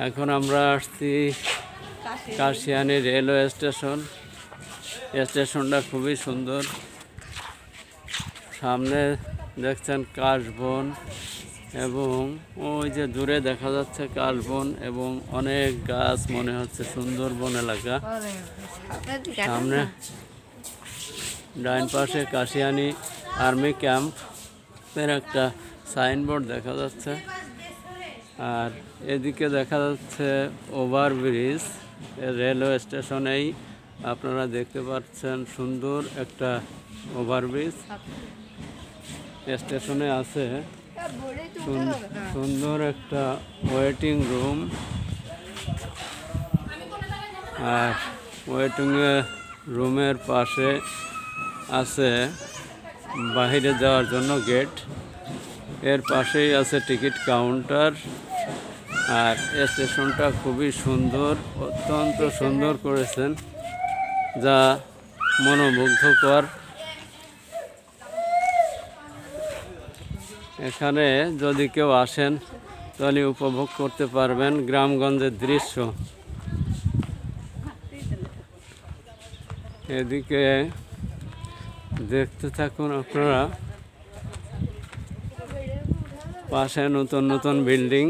এখন আমরা আসছি কাশিয়ানী রেলওয়ে স্টেশনটা খুবই সুন্দর। সামনে দেখছেন কাশবন এবং ওই যে দূরে দেখা যাচ্ছে কাশবন এবং অনেক গাছ, মনে হচ্ছে সুন্দরবন এলাকা। সামনে ডাইন পাশে কাশিয়ানী আর্মি ক্যাম্পের একটা সাইনবোর্ড দেখা যাচ্ছে, আর এদিকে দেখা যাচ্ছে ওভারব্রিজ। রেলওয়ে স্টেশনেই আপনারা দেখতে পাচ্ছেন সুন্দর একটা ওভারব্রিজ স্টেশনে আছে। সুন্দর একটা ওয়েটিং রুম, আর ওয়েটিং রুমের পাশে আছে বাইরে যাওয়ার জন্য গেট, এর পাশেই আছে টিকিট কাউন্টার। আর স্টেশনটা খুবই সুন্দর, অত্যন্ত সুন্দর করেছেন, যা মনোমুগ্ধকর। এখানে যদি কেউ আসেন তাহলে উপভোগ করতে পারবেন গ্রামগঞ্জের দৃশ্য। এদিকে দেখতে থাকুন আপনারা, পাশে নতুন নতুন বিল্ডিং।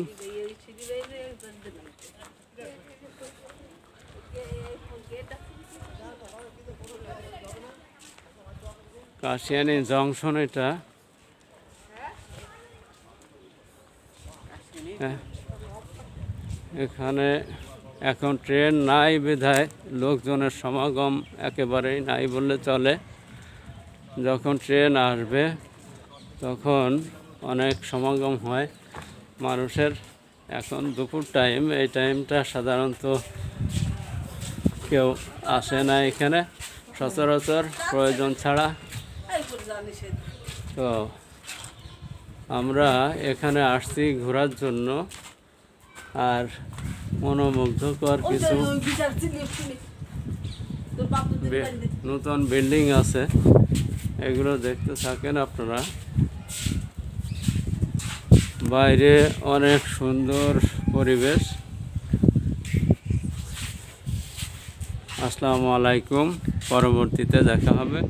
কাশিয়ানী জংশন এটা। এখানে এখন ট্রেন নাই বিধায় লোকজনের সমাগম একেবারেই নাই বললে চলে। যখন ট্রেন আসবে তখন অনেক সমাগম হয় মানুষের। এখন দুপুর টাইম, এই টাইমটা সাধারণত কেউ আসে না এখানে সচরাচর, প্রয়োজন ছাড়া। তো আমরা এখানে আসছি ঘোরার জন্য, আর মনোমুগ্ধকর কিছু নতুন বিল্ডিং আছে, এগুলো দেখতে থাকেন আপনারা। বাইরে অনেক সুন্দর পরিবেশ। আসসালামু আলাইকুম, পরবর্তীতে দেখা হবে।